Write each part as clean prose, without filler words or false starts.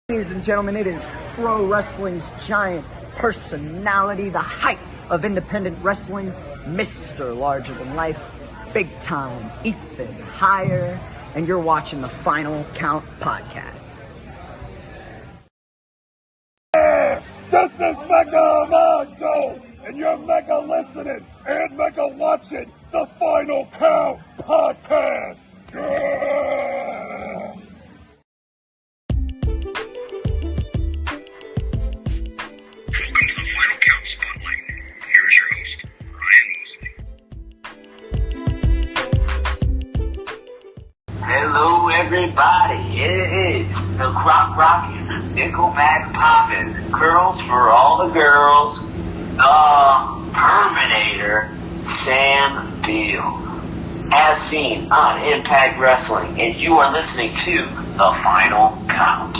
Ladies and gentlemen, it is pro wrestling's giant personality, the height of independent wrestling, Mr. Larger Than Life, big time Ethan Higher, and you're watching the Final Count podcast. This is Mega Mondo, and you're Mega listening and Mega watching the Final Count podcast. Yeah! Welcome to the Final Count Spotlight. Here's your host, Ryan Mosley. Hello, everybody. It is the Croc Rockin', Nickelback Poppin', Curls for All the Girls, the Terminator, Sam Beal, as seen on Impact Wrestling, and you are listening to the Final Count.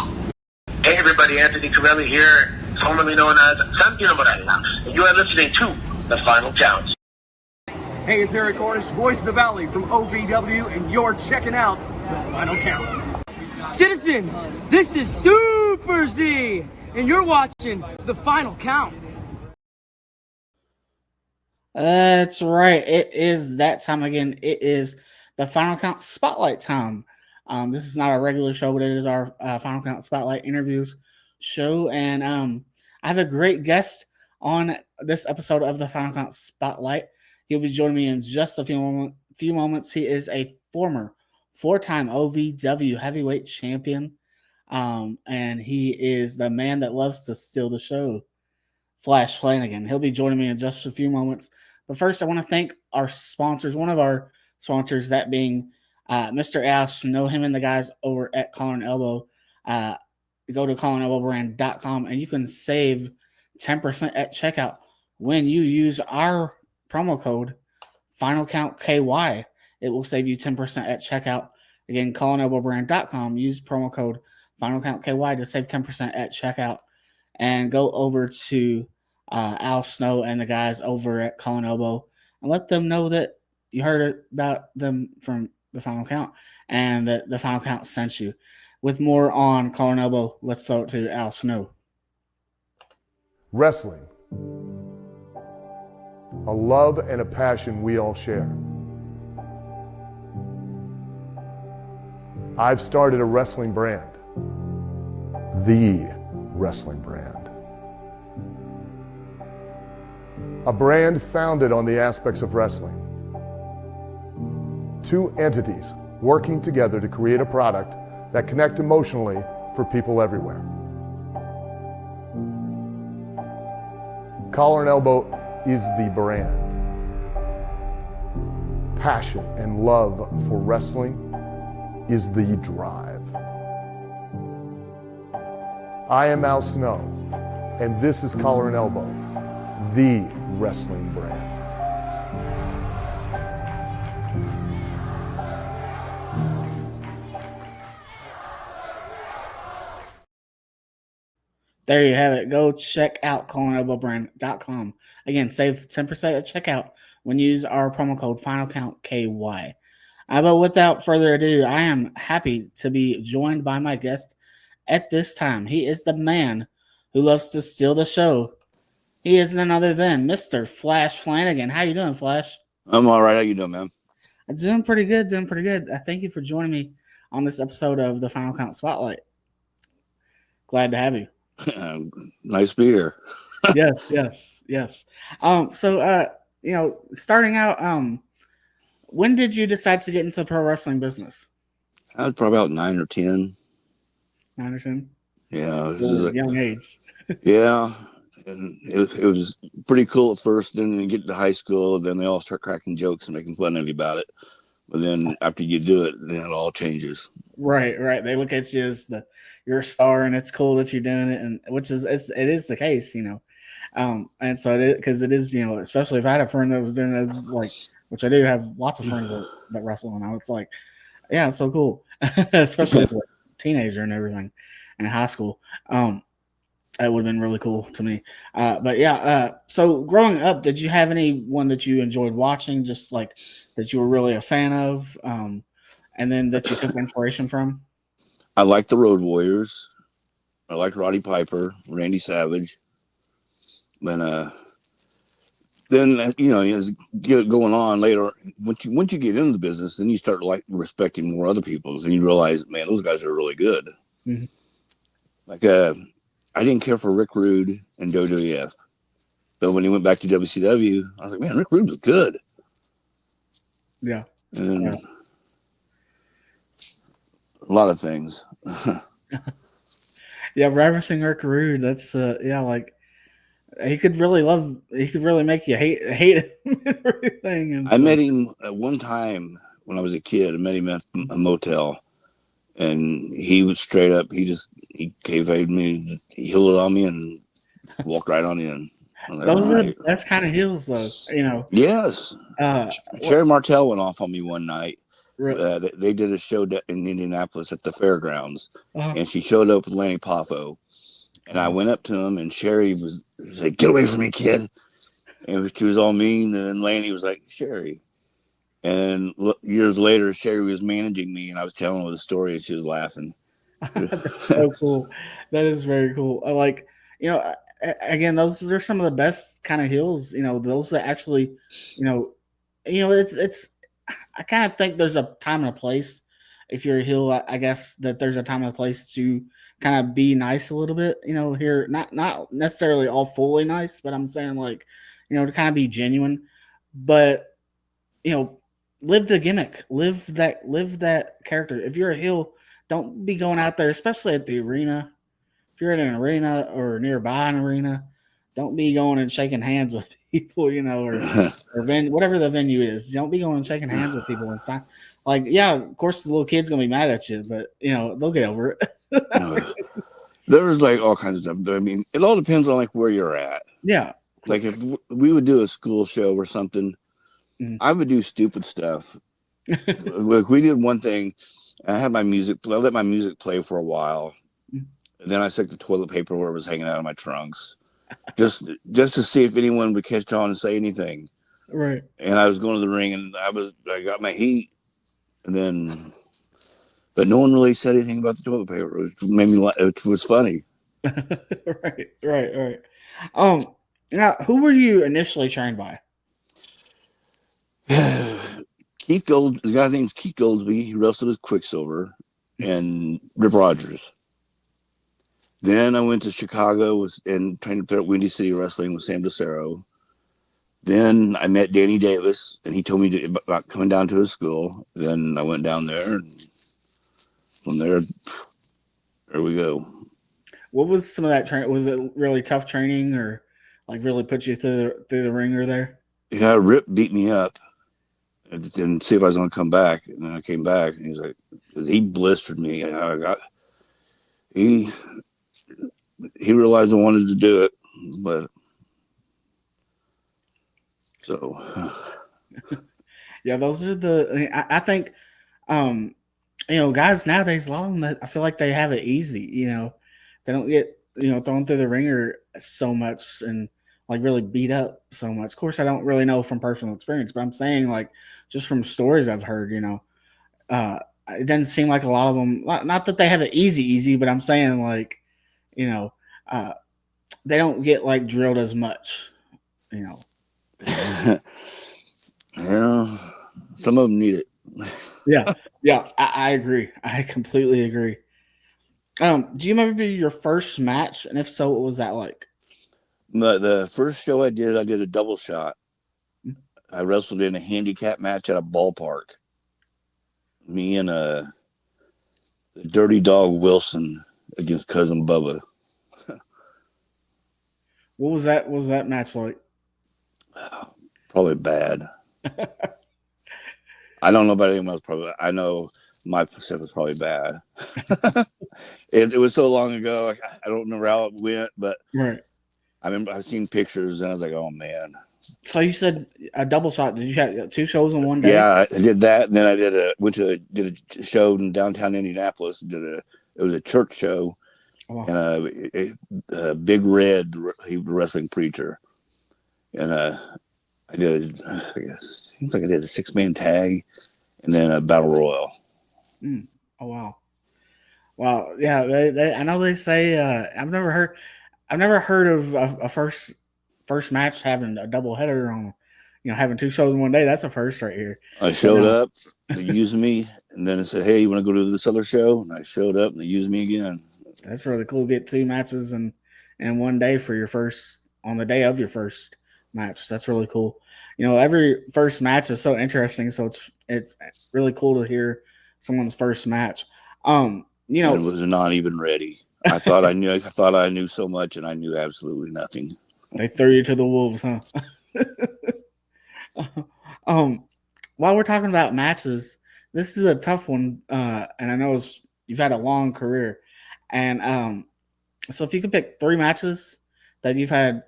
Hey, everybody. Anthony Corelli here, formerly known as Santino Morella, and you are listening to the Final Count. Hey, it's Eric Ornish, Voice of the Valley from OVW, and you're checking out the Final Count. Citizens, this is Super Z, and you're watching the Final Count. That's right. It is that time again. It is the Final Count Spotlight time. This is not our regular show, but it is our Final Count Spotlight interviews show. And I have a great guest on this episode of the Final Count Spotlight. He'll be joining me in just a few moments. He is a former four-time OVW Heavyweight Champion, and he is the man that loves to steal the show, Flanagan. He'll be joining me in just a few moments. But first, I want to thank our sponsors. One of our sponsors, that being Mr. Ash. Know him and the guys over at Collar and Elbow. Go to collarandelbowbrand.com, and you can save 10% at checkout when you use our promo code FinalCountKY. It will save you 10% at checkout. Again, collarandelbowbrand.com. Use promo code FinalCountKY to save 10% at checkout. And go over to Al Snow and the guys over at Collar and Elbow and let them know that you heard about them from the Final Count and that the Final Count sent you. With more on Collar and Elbow, let's throw it to Al Snow. Wrestling. A love and a passion we all share. I've started a wrestling brand. The wrestling brand. A brand founded on the aspects of wrestling. Two entities working together to create a product that connect emotionally for people everywhere. Collar and Elbow is the brand. Passion and love for wrestling is the drive. I am Al Snow, and this is Collar and Elbow, the wrestling brand. There you have it. Go check out collarandelbowbrand.com. Again, save 10% at checkout when you use our promo code FinalCountKY. But without further ado, I am happy to be joined by my guest at this time. He is the man who loves to steal the show. He is none other than Mr. Flanagan. How you doing, Flash? I'm all right. How you doing, man? I'm doing pretty good. Thank you for joining me on this episode of the Final Count Spotlight. Glad to have you. Nice to be here. Yes. So, starting out, when did you decide to get into the pro wrestling business? I was probably about 9 or 10. 9 or 10? Yeah. It was a young age. Yeah. And it was pretty cool at first. Then you get to high school, then they all start cracking jokes and making fun of you about it. But then after you do it, then it all changes. Right. They look at you as you're a star, and it's cool that you're doing it, and it is the case, and so it is, because it is, especially if I had a friend that was doing it, it's like, which I do have lots of friends that wrestle, and it's like, yeah, it's so cool, especially as a teenager and everything, in high school. It would have been really cool to me. But yeah, so growing up, did you have anyone that you enjoyed watching, just like that you were really a fan of, and then that you took inspiration from? I like the Road Warriors. I liked Roddy Piper, Randy Savage. And then as get going on later, once you get into the business, then you start like respecting more other people, and you realize, man, those guys are really good. Mm-hmm. Like I didn't care for Rick Rude and WWF, but when he went back to WCW, I was like, man, Rick Rude was good. Yeah, and a lot of things. Yeah, referencing Rick Rude, that's like he could really make you hate him and everything. And I met him at one time when I was a kid. I met him at a motel, and he was straight up. He kayfabed me, he healed on me, and walked right on in. Those are the best kind of heels, though. Yes. Sherry Martel went off on me one night. Really? They did a show in Indianapolis at the fairgrounds, and she showed up with Lanny Poffo. And I went up to him, and Sherry was like, "Get away from me, kid!" And she was all mean. And then Lanny was like, "Sherry." And years later, Sherry was managing me, and I was telling her the story, and she was laughing. That's so cool. That is very cool. I like, again, those are some of the best kind of heels. Those that actually, it's. I kind of think there's a time and a place. If you're a heel, I guess that there's a time and a place to kind of be nice a little bit. Here, not necessarily all fully nice, but I'm saying like, to kind of be genuine. But live the gimmick, live that character. If you're a heel, don't be going out there, especially at the arena. If you're in an arena or nearby an arena, don't be going and shaking hands with people, or whatever the venue is. Don't be going and shaking hands with people inside. Like, yeah, of course the little kid's gonna be mad at you, but they'll get over it. There's like all kinds of stuff. I mean, it all depends on like where you're at. Yeah. Like if we would do a school show or something, I would do stupid stuff. Like we did one thing. I had my music. I let my music play for a while. And then I stuck the toilet paper where it was hanging out of my trunks, just to see if anyone would catch on and say anything. Right. And I was going to the ring, and I got my heat, but no one really said anything about the toilet paper. It made me it was funny. Right. Now, who were you initially trained by? Keith Gold. The guy's name's Keith Goldsby. He wrestled as Quicksilver and Rip Rogers. Then I went to Chicago and trained at Windy City Wrestling with Sam DeCero. Then I met Danny Davis, and he told me about coming down to his school. Then I went down there, and from there we go. What was some of that training? Was it really tough training, or like really put you through the ringer there? Yeah, Rip beat me up and didn't see if I was going to come back. And then I came back, and he's like, he blistered me. He realized I wanted to do it, but so yeah, those are I think guys nowadays, a lot of them, I feel like they have it easy. They don't get thrown through the ringer so much and like really beat up so much. Of course, I don't really know from personal experience, but I'm saying like just from stories I've heard, it doesn't seem like a lot of them. Not that they have it easy, but I'm saying like, they don't get like drilled as much, Yeah, some of them need it. Yeah, I agree. I completely agree. Do you remember your first match, and if so, what was that like? The first show I did a double shot. I wrestled in a handicap match at a ballpark. Me and the Dirty Dog Wilson against Cousin Bubba. What was that match like? Probably bad. I don't know about anyone else. Probably, I know my stuff was probably bad. It was so long ago. I don't remember how it went, but right. I remember I've seen pictures, and I was like, "Oh man!" So you said a double shot. Did you have 2 shows in one day? Yeah, I did that. And then I did a show in downtown Indianapolis. It was a church show, and a Big Red, he was a wrestling preacher, and I did, I guess, seems like I did a 6-man tag, and then a battle royal. Oh wow! Wow. Yeah. I know they say. I've never heard of a first match having a double header on. Having two shows in one day. That's a first right here. I showed up, they used me, and then it said, "Hey, you want to go to this other show?" And I showed up, and they used me again. That's really cool. Get two matches in one day for your first on the day of your first match. That's really cool. Every first match is so interesting. So it's really cool to hear someone's first match. And it was not even ready. I thought I knew. I thought I knew so much, and I knew absolutely nothing. They threw you to the wolves, huh? While we're talking about matches, this is a tough one, and I know you've had a long career, and so if you could pick 3 matches that you've had,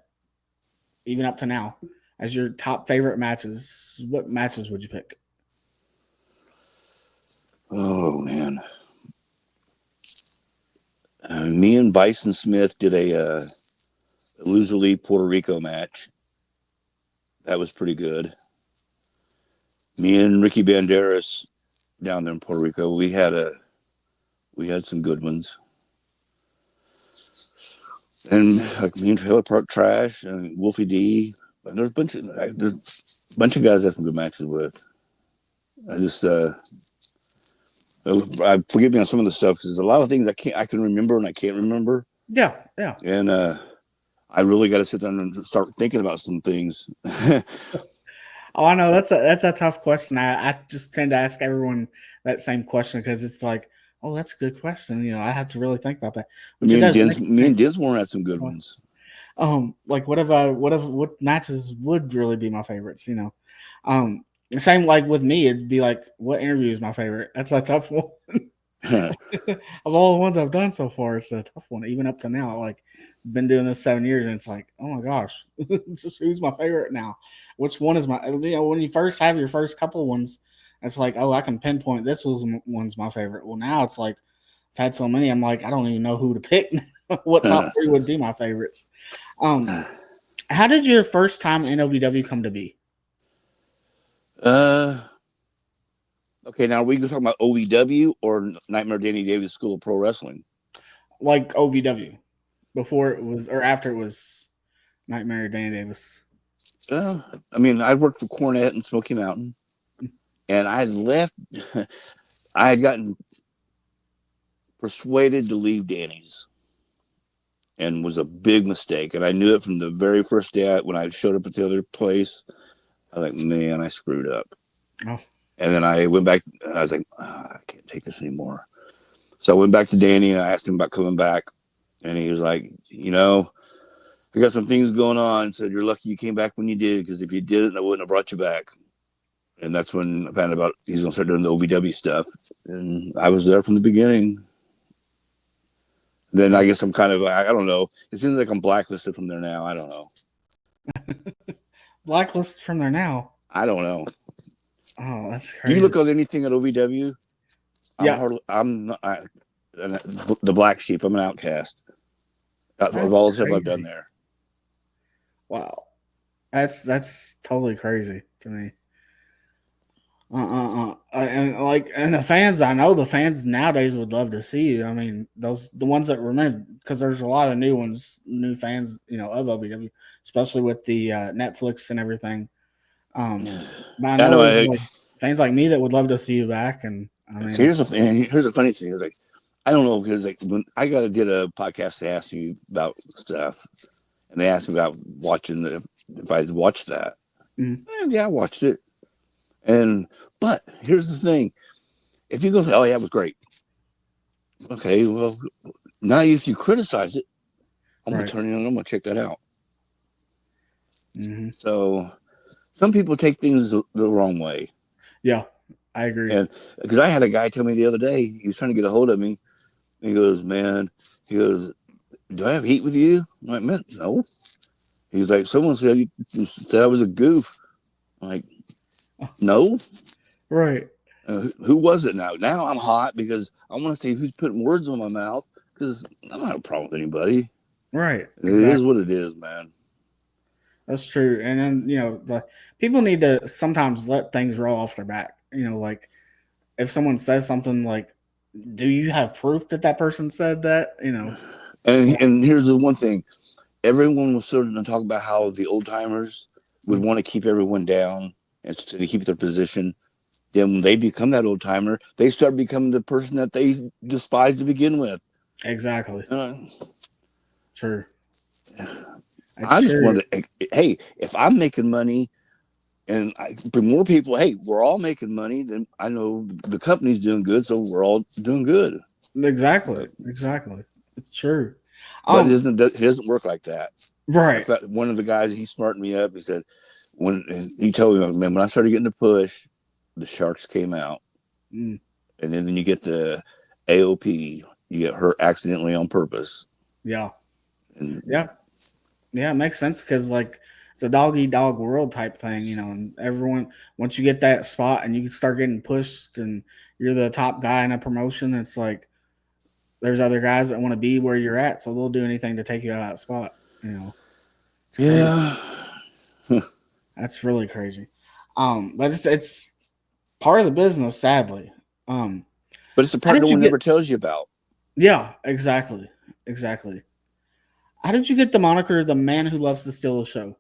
even up to now, as your top favorite matches, what matches would you pick? Oh man, me and Bison Smith did a loser league Puerto Rico match. That was pretty good. Me and Ricky Banderas down there in Puerto Rico, we had some good ones. And like me and Trailer Park Trash and Wolfie D. There's a bunch of guys I had some good matches with. I just forgive me on some of the stuff because there's a lot of things I can remember and I can't remember. Yeah. And I really got to sit down and start thinking about some things. Oh, I know that's a tough question. I just tend to ask everyone that same question because it's like, oh, that's a good question. I have to really think about that. Me and Dinsmore had some good ones. Like what matches would really be my favorites? Same like with me, it'd be like, what interview is my favorite? That's a tough one. Of all the ones I've done so far, it's a tough one. Even up to now, like been doing this 7 years, and it's like, oh my gosh, just who's my favorite now? Which one is my? When you first have your first couple ones, it's like, oh, I can pinpoint this one's my favorite. Well, now it's like I've had so many, I'm like, I don't even know who to pick. What top 3 would be my favorites? How did your first time in OVW come to be? Okay, now are we talking about OVW or Nightmare Danny Davis School of Pro Wrestling? Like OVW, before it was or after it was Nightmare Danny Davis. I mean, I worked for Cornette and Smoky Mountain, and I had left. I had gotten persuaded to leave Danny's, and was a big mistake. And I knew it from the very first day when I showed up at the other place. I was like, man, I screwed up. Oh. And then I went back. I was like, I can't take this anymore. So I went back to Danny and I asked him about coming back. And he was like, I got some things going on. Said, you're lucky you came back when you did, because if you didn't, I wouldn't have brought you back. And that's when I found out he's going to start doing the OVW stuff. And I was there from the beginning. Then I guess I'm kind of, I don't know. It seems like I'm blacklisted from there now. I don't know. Blacklisted from there now? I don't know. Oh, that's crazy. You look at anything at OVW? Yeah. I'm the black sheep. I'm an outcast. Of all the stuff I've done there. Wow. That's totally crazy to me. And the fans, I know the fans nowadays would love to see you. I mean, the ones that remember, because there's a lot of new fans, of OVW, especially with the Netflix and everything. But I know there's fans like me that would love to see you back. And I mean, here's the funny thing is, like, I don't know, because like when I did a podcast to ask you about stuff, and they asked me about watching if I watched that. Mm-hmm. Yeah, I watched it. But here's the thing: if you go say, "Oh yeah, it was great," okay, well, now if you criticize it, I'm gonna turn it on. I'm gonna check that out. Mm-hmm. So some people take things the wrong way. Yeah, I agree. And because I had a guy tell me the other day, he was trying to get a hold of me. He goes, "Man," he goes, "Do I have heat with you?" I'm like, "Man, no." He was like, "Someone said I was a goof." I'm like, no. Right. Who was it now? Now I'm hot because I want to see who's putting words on my mouth, because I don't have a problem with anybody. Right. It is what it is, man. That's true. And then, the people need to sometimes let things roll off their back. Like if someone says something like, do you have proof that that person said that? You know, And here's the one thing: everyone was starting to talk about how the old timers would want to keep everyone down and to keep their position. Then when they become that old timer, they start becoming the person that they despise to begin with. Exactly. True. I just wanted to, hey, if I'm making money and for more people, hey, we're all making money, then I know the company's doing good, so we're all doing good. Exactly. Exactly. It's true. But it doesn't work like that. Right. In fact, one of the guys, he smartened me up. He said, when he told me, man, when I started getting the push, the sharks came out. And then you get the AOP, you get hurt accidentally on purpose. Yeah. And yeah, it makes sense because like it's a dog eat dog world type thing, you know. And everyone, once you get that spot and you start getting pushed, and you're the top guy in a promotion, it's like there's other guys that want to be where you're at, so they'll do anything to take you out of that spot. You know. Yeah. That's really crazy. But it's part of the business, sadly. But it's the part no one ever tells you about. Yeah, exactly. Exactly. How did you get the moniker "the man who loves to steal the show"?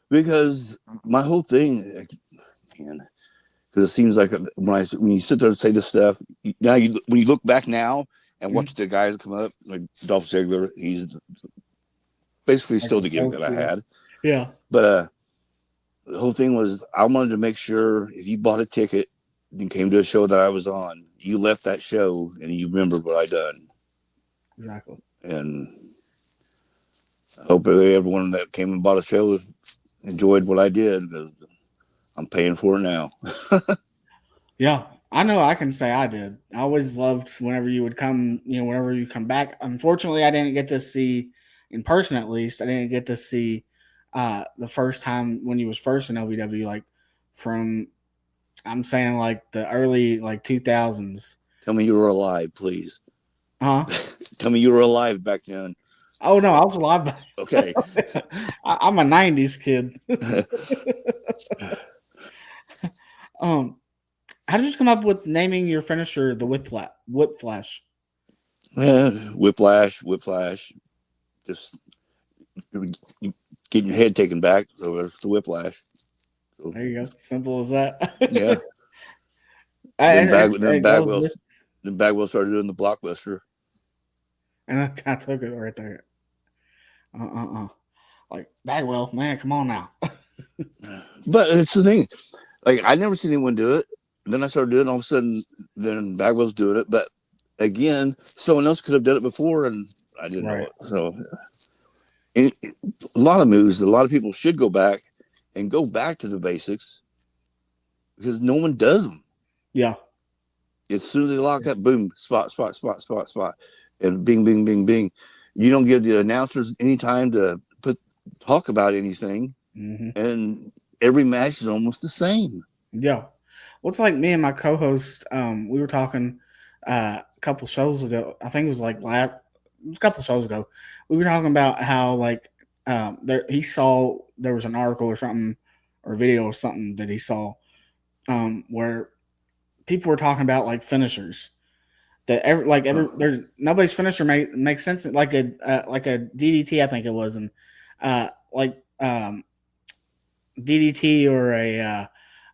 Because my whole thing, man, because it seems like when you sit there and say this stuff, now when you look back now and watch the guys come up, like Dolph Ziggler, he's basically still the gimmick that I had. Yeah. But the whole thing was I wanted to make sure if you bought a ticket and came to a show that I was on, you left that show and you remembered what I done. Exactly. And I hope everyone that came and bought a show enjoyed what I did, because I'm paying for it now. Yeah, I know I can say I did. I always loved whenever you would come, you know, whenever you come back. Unfortunately, I didn't get to see in person, at least. I didn't get to see the first time when he was first in OVW, like from, I'm saying like the early like 2000s. Tell me you were alive, please. Huh? Tell me you were alive back then. Oh, no, I was alive back. Okay. I'm a 90s kid. How did you come up with naming your finisher the Whiplash? Yeah, whiplash. Just getting your head taken back. So it's the whiplash. So, there you go. Simple as that. Yeah. Then Bagwell started doing the Blockbuster. And I kind of took it right there. Like, Bagwell, man, come on now. But it's the thing. Like, I never seen anyone do it. Then I started doing it. All of a sudden, then Bagwell's doing it. But again, someone else could have done it before, and I didn't know it. So, a lot of moves, a lot of people should go back to the basics, because no one does them. Yeah. As soon as they lock up, boom, spot, and bing, bing, bing, bing. You don't give the announcers any time to talk about anything, and every match is almost the same. Yeah. Well, it's like me and my co-host, we were talking a couple shows ago. I think it was like a couple shows ago. We were talking about how like he saw there was an article or something or video or something that he saw where people were talking about like finishers that there's nobody's finisher makes sense like a DDT, I think it was, and DDT or a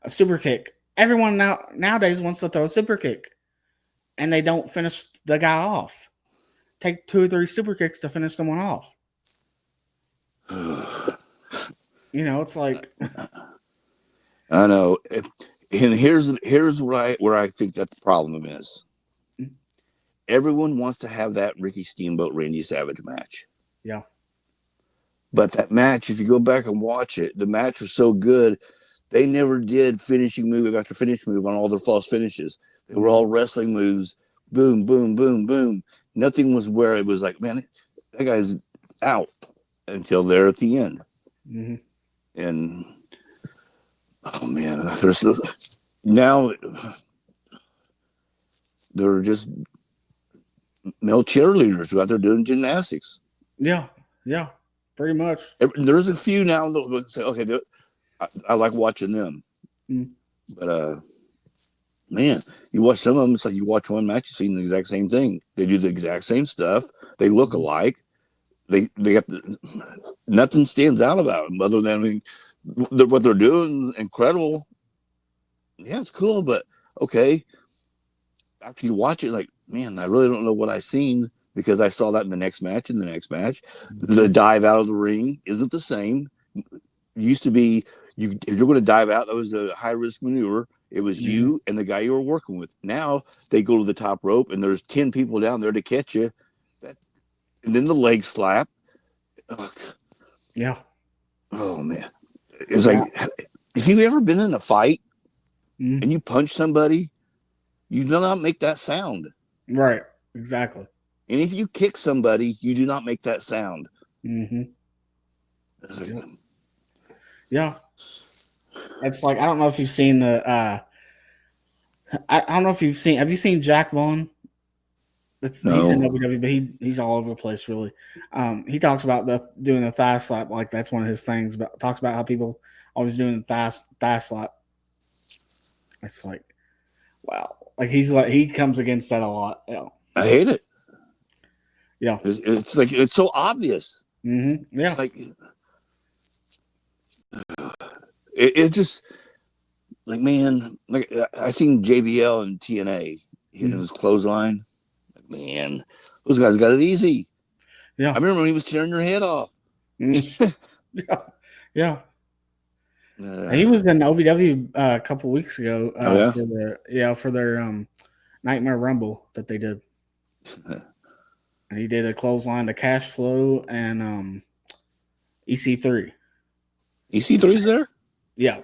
super kick. Everyone nowadays wants to throw a super kick, and they don't finish the guy off. Take 2 or 3 super kicks to finish someone off. You know, it's like I know, and here's where I think that the problem is. Everyone wants to have that Ricky Steamboat Randy Savage match. Yeah. But that match, if you go back and watch it, the match was so good. They never did finishing move after finishing move on all their false finishes. They were all wrestling moves. Boom, boom, boom, boom. Nothing was where it was like, man, that guy's out until they're at the end. And, oh, man, now they're just male cheerleaders who out there doing gymnastics. Yeah, pretty much. There's a few now that say, okay, I like watching them. But man, you watch some of them, it's like you watch one match, you see the exact same thing. They do the exact same stuff. They look alike. They got nothing stands out about them other than, I mean, what they're doing is incredible. Yeah, it's cool, but okay. After you watch it, like, man, I really don't know what I seen because I saw that in the next match and the next match. The dive out of the ring isn't the same. It used to be, if you're going to dive out, that was a high risk maneuver. It was you and the guy you were working with. Now they go to the top rope and there's 10 people down there to catch you. And then the leg slap. Ugh. Yeah. Oh, man. It's like, if you've ever been in a fight and you punch somebody, you do not make that sound. Right. Exactly. And if you kick somebody, you do not make that sound. Mm-hmm. Yeah. It's like, I don't know if you've seen the, I don't know if you've seen, have you seen Jack Vaughn? He's in WWE, but he's all over the place, really. He talks about doing the thigh slap, like that's one of his things, but talks about how people always doing the thigh slap. It's like, wow. Like he comes against that a lot. Yeah. I hate it. Yeah. It's like, it's so obvious. Mm-hmm. Yeah. It's like, it just, like, man, like I seen JBL and TNA hitting his clothesline. Like, man, those guys got it easy. Yeah. I remember when he was tearing your head off. Yeah. Yeah. He was in OVW a couple weeks ago for their Nightmare Rumble that they did. And he did a clothesline to Cash Flow and EC3. EC3's there? Yeah.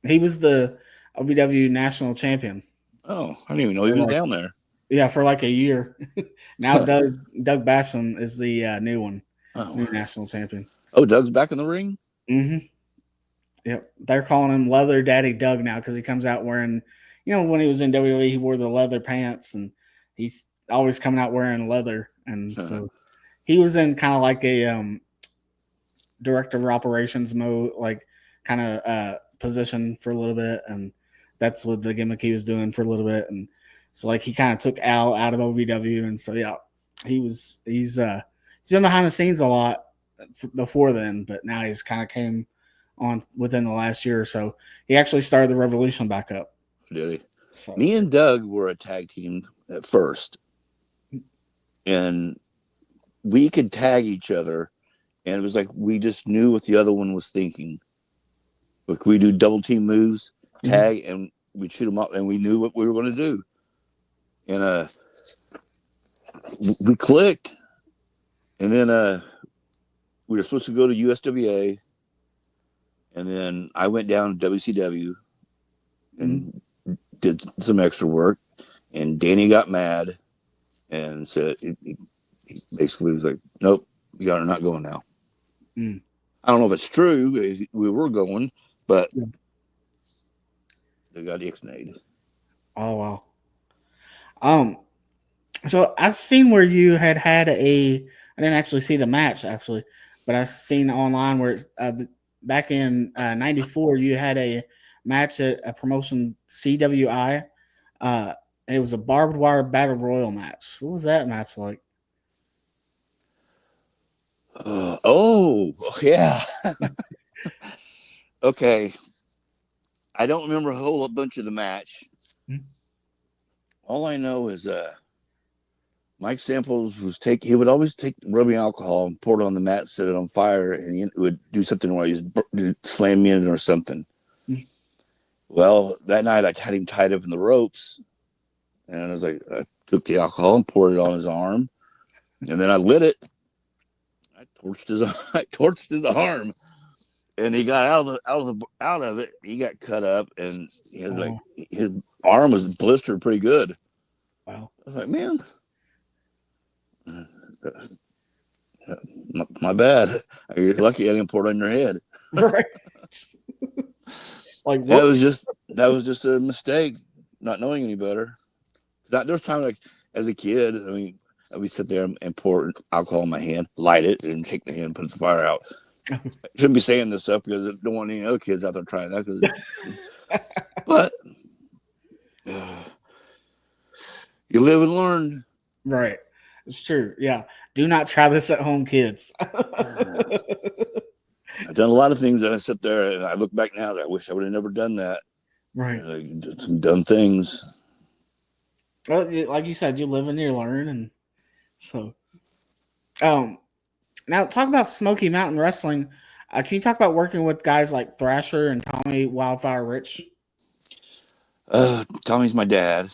He was the OVW national champion. Oh, I didn't even know he was down there. Yeah, for like a year. Now Doug Basham is the new one. New national champion. Oh, Doug's back in the ring? Mm-hmm. Yep. They're calling him Leather Daddy Doug now because he comes out wearing, when he was in WWE, he wore the leather pants and he's always coming out wearing leather. And so he was in kind of like a director of operations mode, like kind of position for a little bit. And that's what the gimmick he was doing for a little bit. And so like he kind of took Al out of OVW. And so, yeah, he's been behind the scenes a lot before then, but now he's kind of came on within the last year or so. He actually started the Revolution back up. Did he? So. Me and Doug were a tag team at first, and we could tag each other, and it was like we just knew what the other one was thinking. Like we do double team moves, tag, and we'd shoot them up, and we knew what we were going to do. And we clicked, and then we were supposed to go to USWA. And then I went down to WCW and did some extra work. And Danny got mad and said, he basically was like, nope, you are not going now. I don't know if it's true. We were going, but they got ixnayed. Oh, wow. So I've seen where you had I didn't actually see the match, actually, but I've seen online where it's, back in 94, you had a match at a promotion CWI, and it was a barbed wire battle royal match. What was that match like? Yeah. Okay. I don't remember a whole bunch of the match. All I know is Mike Samples he would always take rubbing alcohol and pour it on the mat, set it on fire, and he would do something where he'd slam me in it or something. Well, that night I had him tied up in the ropes, and I was like, I took the alcohol and poured it on his arm, and then I lit it. I torched his arm, and he got out of it. He got cut up, and his arm was blistered pretty good. Wow! I was like, man. My bad. You're lucky I didn't pour it on your head. Right. Like that was just a mistake, not knowing any better. There's times like as a kid, I mean, I would sit there and pour alcohol in my hand, light it, and take the hand and put the fire out. I shouldn't be saying this stuff because I don't want any other kids out there trying that. But You live and learn. Right. It's true. Yeah. Do not try this at home, kids. I've done a lot of things that I sit there and I look back now. I wish I would have never done that. Right. Did some dumb things. Well, like you said, you live and you learn, and so. Now talk about Smoky Mountain Wrestling. Can you talk about working with guys like Thrasher and Tommy Wildfire Rich? Tommy's my dad.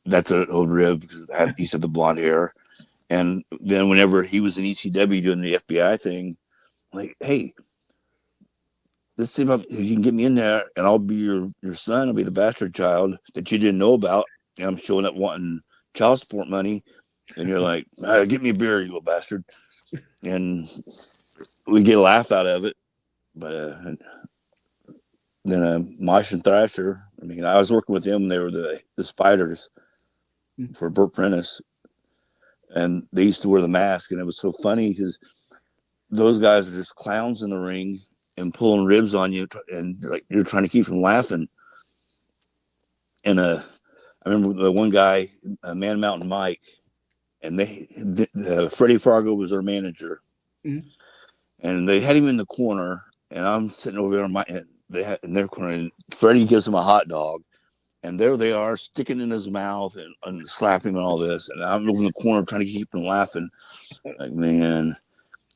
That's an old rib because I used to have the blonde hair. And then whenever he was in ECW doing the FBI thing, I'm like, hey, let's see if you can get me in there and I'll be your son. I'll be the bastard child that you didn't know about. And I'm showing up wanting child support money. And you're like, get me a beer, you little bastard. And we get a laugh out of it. But then Mosh and Thrasher, I mean, I was working with them. They were the Spiders for Burt Prentice. And they used to wear the mask. And it was so funny because those guys are just clowns in the ring and pulling ribs on you. And like you're trying to keep from laughing. And I remember the one guy, Man Mountain Mike, and Freddie Fargo was their manager. Mm-hmm. And they had him in the corner. And I'm sitting over there in their corner. And Freddie gives him a hot dog. And there they are, sticking in his mouth and slapping him and all this. And I'm over in the corner trying to keep them laughing. Like, man.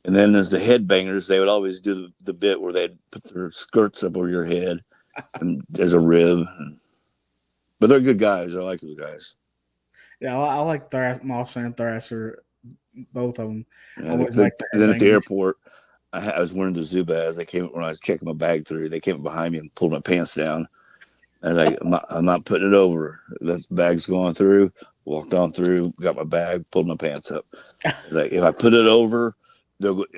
And then as the headbangers, they would always do the bit where they'd put their skirts up over your head and, as a rib. But they're good guys. I like those guys. Yeah, I like Moss and Thrasher, both of them. Yeah, then at the airport, I was wearing the Zubaz. They came when I was checking my bag through. They came behind me and pulled my pants down. And like, I'm not putting it over. The bag's going through. Walked on through, got my bag, pulled my pants up. Like, if I put it over,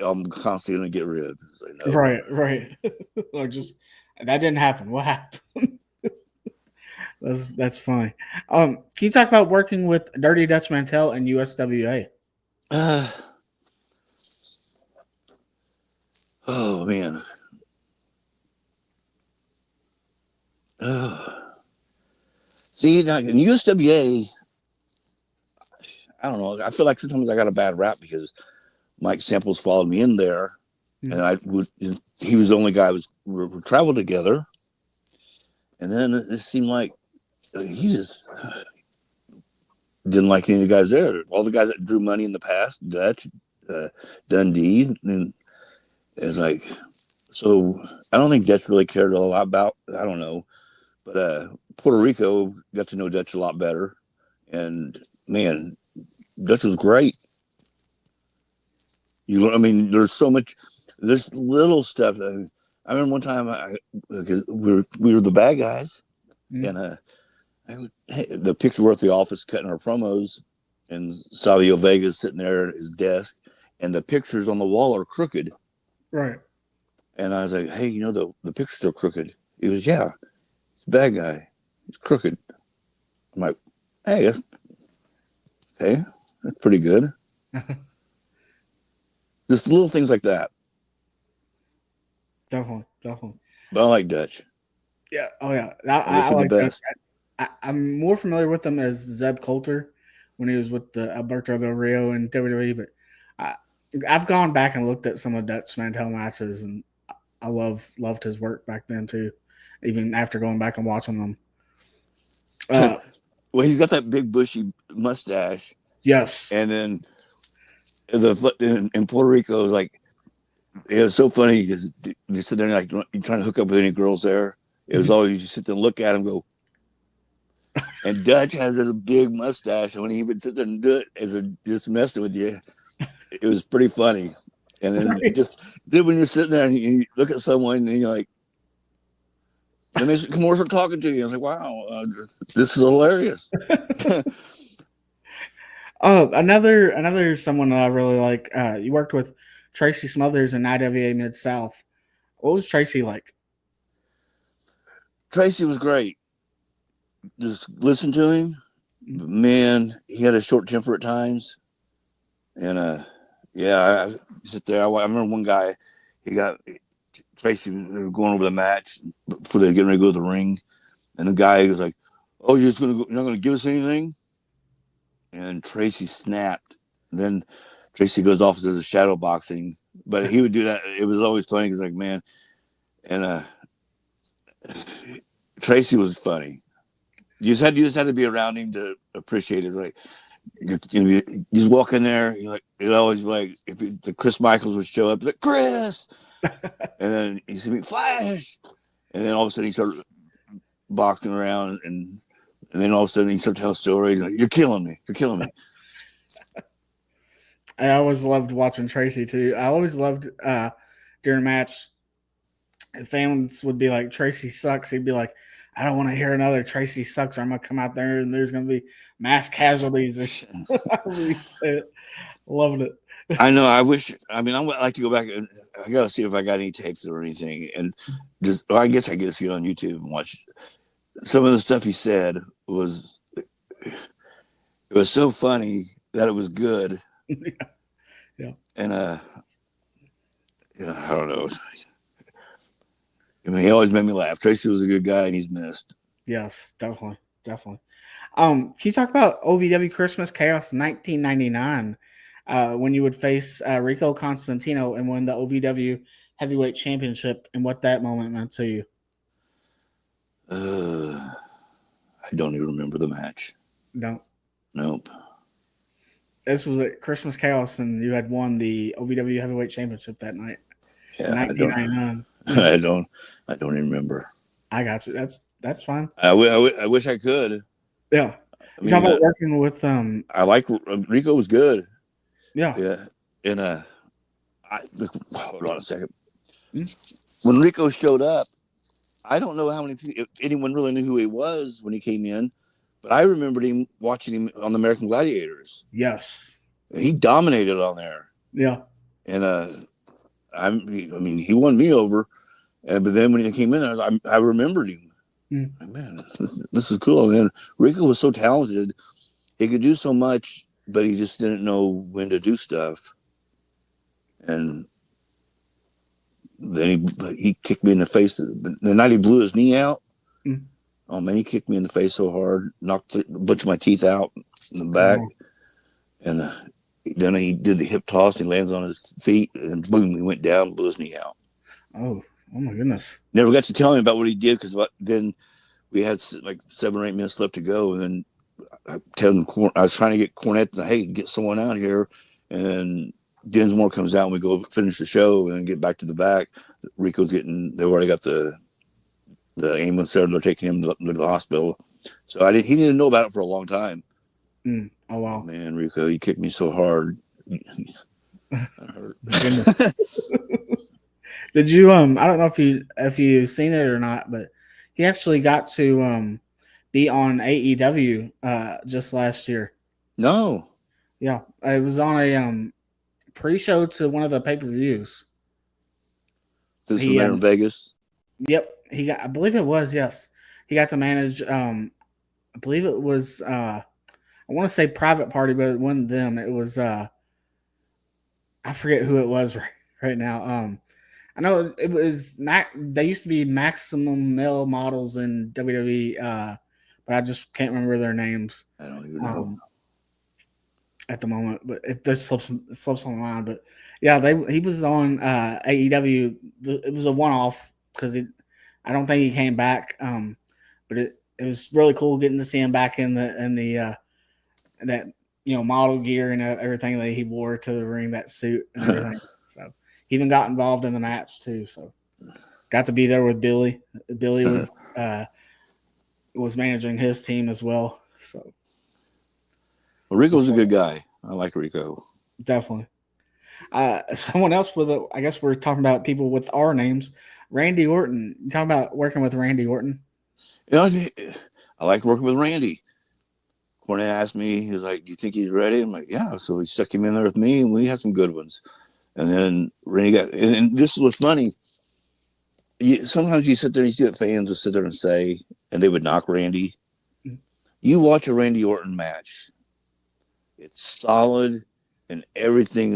I'm constantly going to get ribbed. Like, no. Right. Or just that didn't happen. What happened? That's funny. Can you talk about working with Dirty Dutch Mantel and USWA? Oh man. See, now in USWA, I don't know. I feel like sometimes I got a bad rap because Mike Samples followed me in there, and he was the only guy we traveled together, and then it seemed like he just didn't like any of the guys there. All the guys that drew money in the past, Dutch, Dundee, and it's like, so I don't think Dutch really cared a lot about. I don't know. But Puerto Rico got to know Dutch a lot better. And, man, Dutch was great. I mean, there's so much, there's little stuff. I remember one time we were the bad guys. And the picture were at the office cutting our promos and Savio Vega's sitting there at his desk. And the pictures on the wall are crooked. Right. And I was like, hey, the pictures are crooked. He was, yeah. Bad guy. He's crooked. I'm like, hey, that's pretty good. Just little things like that. Definitely. But I like Dutch. Yeah. Oh yeah. I like the best. I'm more familiar with him as Zeb Coulter when he was with the Alberto Del Rio and WWE, but I've gone back and looked at some of Dutch Mantel matches, and I loved his work back then too. Even after going back and watching them. Well, he's got that big bushy mustache. Yes. And then in Puerto Rico, it was like, it was so funny because you sit there and like, you're trying to hook up with any girls there. It was always, you sit there and look at him, go. And Dutch has a big mustache. And when he would sit there and do it as just messing with you, it was pretty funny. And then then when you're sitting there and you look at someone and you're like, and they come over start talking to you. I was like, wow, this is hilarious. Another someone that I really like. You worked with Tracy Smothers in IWA Mid-South. What was Tracy like? Tracy was great. Just listen to him. Man, he had a short temper at times. And I sit there. I remember one guy, Tracy was going over the match before they were getting ready to go to the ring. And the guy was like, oh, you're not gonna give us anything? And Tracy snapped. And then Tracy goes off to the shadow boxing, but he would do that. It was always funny because, like, man, and Tracy was funny. You just had to be around him to appreciate it. Like, you just walk in there, you'd always be like, the Chris Michaels would show up, like, Chris, and then you see me, Flash, and then all of a sudden he started boxing around, and then all of a sudden he started telling stories. Like, you're killing me. I always loved watching Tracy too. I always loved during a match, fans would be like, Tracy sucks. He'd be like, I don't want to hear another Tracy sucks, or I'm gonna come out there and there's gonna be mass casualties or something. Loved it. I know. I would like to go back and I gotta see if I got any tapes or anything, and I guess I get to see it on YouTube and watch some of the stuff he said. It was so funny that it was good. Yeah. And I don't know. I mean, he always made me laugh. Tracy was a good guy, and he's missed. Yes, definitely. Can you talk about OVW Christmas Chaos 1999 when you would face Rico Constantino and win the OVW Heavyweight Championship, and what that moment meant to you? I don't even remember the match. No. Nope. This was at Christmas Chaos, and you had won the OVW Heavyweight Championship that night. Yeah, 1999. I don't even remember. I got you. That's fine. I wish I could. Yeah. You talking about working with I like Rico was good. Yeah. And hold on a second. When Rico showed up, I don't know if anyone really knew who he was when he came in, but I remembered watching him on the American Gladiators. Yes. He dominated on there. Yeah. And he won me over. But then when he came in there, I remembered him. Man, this is cool. And then Rico was so talented. He could do so much, but he just didn't know when to do stuff. And then he kicked me in the face. The night he blew his knee out, oh, man, he kicked me in the face so hard, knocked a bunch of my teeth out in the back. And then he did the hip toss. He lands on his feet, and boom, he went down, blew his knee out. Oh my goodness! Never got to tell him about what he did because then we had like 7 or 8 minutes left to go, and then I was trying to get Cornette to, hey, get someone out here, and then Dinsmore comes out and we go finish the show and then get back to the back. Rico's they've already got the ambulance there. They're taking him to the hospital. So he didn't know about it for a long time. Oh wow, man, Rico, you kicked me so hard. That hurt. Did you I don't know if you've seen it or not, but he actually got to be on AEW just last year. No. Yeah, it was on a pre-show to one of the pay-per-views. This is there in Vegas. Yep, I believe it was. Yes, he got to manage. I believe it was. I want to say Private Party, but it wasn't them. It was. I forget who it was right now. I know it was they used to be Maximum Male Models in WWE, but I just can't remember their names. I don't even know at the moment, but it just slips on my mind. But yeah, he was on AEW. It was a one-off because I don't think he came back. But it was really cool getting to see him back in the that model gear and everything that he wore to the ring, that suit and everything. So he even got involved in the match too. So got to be there with Billy. Billy was managing his team as well. So Rico's a good guy. I like Rico. Definitely. Someone else I guess we're talking about people with our names. Randy Orton. You talking about working with Randy Orton? I like working with Randy. Cornette asked me, he was like, "Do you think he's ready?" I'm like, "Yeah." So we stuck him in there with me, and we had some good ones. And then Randy and this is what's funny. Sometimes you sit there and you see what fans will sit there and say, and they would knock Randy. You watch a Randy Orton match. It's solid, and everything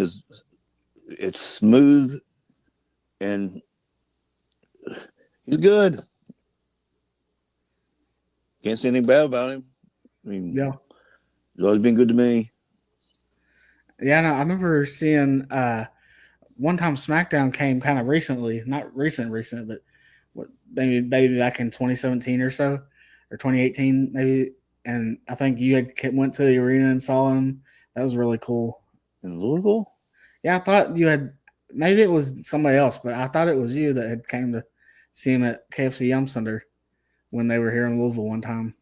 it's smooth, and he's good. Can't say anything bad about him. I mean, Yeah. He's always been good to me. Yeah, no, I remember seeing one time SmackDown came kind of recently, not recent, but what maybe back in 2017 or so, or 2018 maybe. And I think you went to the arena and saw him. That was really cool. In Louisville? Yeah, I thought you had. Maybe it was somebody else, but I thought it was you that had came to see him at KFC Yum Center when they were here in Louisville one time.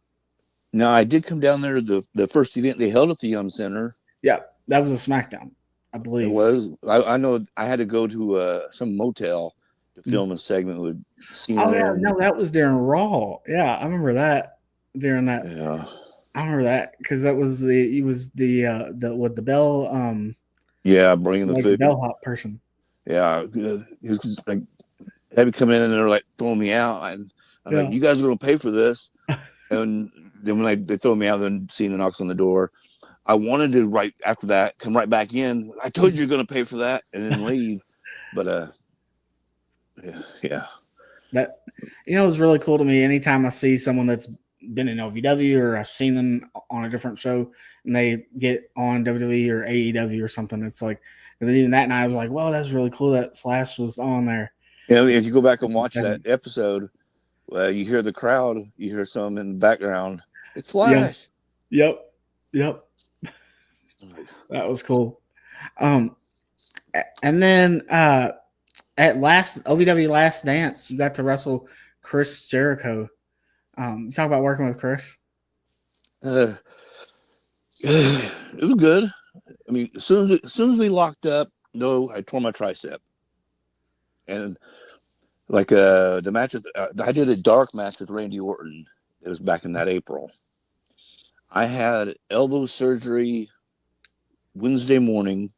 No, I did come down there the first event they held at the Yum Center. Yeah, that was a SmackDown, I believe. It was. I know I had to go to some motel to film a segment with Cena. Oh yeah, no, that was during Raw. Yeah, I remember that during that. Yeah, I remember that because that was the bell. Yeah, bringing the like food. The bellhop person. Yeah, he was like had me come in and they're like throwing me out. I'm like, you guys are going to pay for this. And then when they throw me out, then Cena knocks on the door. I wanted to right after that come right back in. I told you you're going to pay for that and then leave. But yeah. That it was really cool to me. Anytime I see someone that's been in OVW or I've seen them on a different show and they get on WWE or AEW or something, it's like, and then even that night I was like, "Well, that's really cool that Flash was on there." If you go back and watch that episode, you hear the crowd, you hear some in the background. It's Flash. Yep. That was cool. And then at OVW Last Dance, you got to wrestle Chris Jericho. You talk about working with Chris. It was good. I mean, as soon as we locked up, I tore my tricep, and like the match, I did a dark match with Randy Orton. It was back in that April. I had elbow surgery Wednesday morning.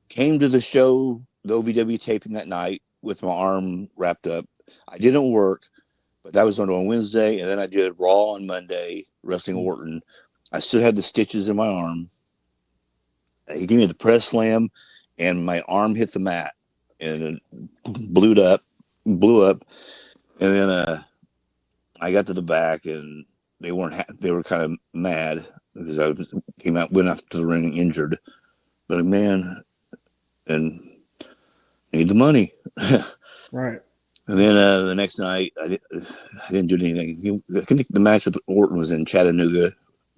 Came to the show, the OVW taping that night with my arm wrapped up. I didn't work, but that was on Wednesday, and then I did Raw on Monday, wrestling Orton. I still had the stitches in my arm. He gave me the press slam, and my arm hit the mat, and it blew up. And then I got to the back, and they were kind of mad because I went out to the ring injured. But man, and need the money, right? And then the next night, I didn't do anything. I think the match with Orton was in Chattanooga,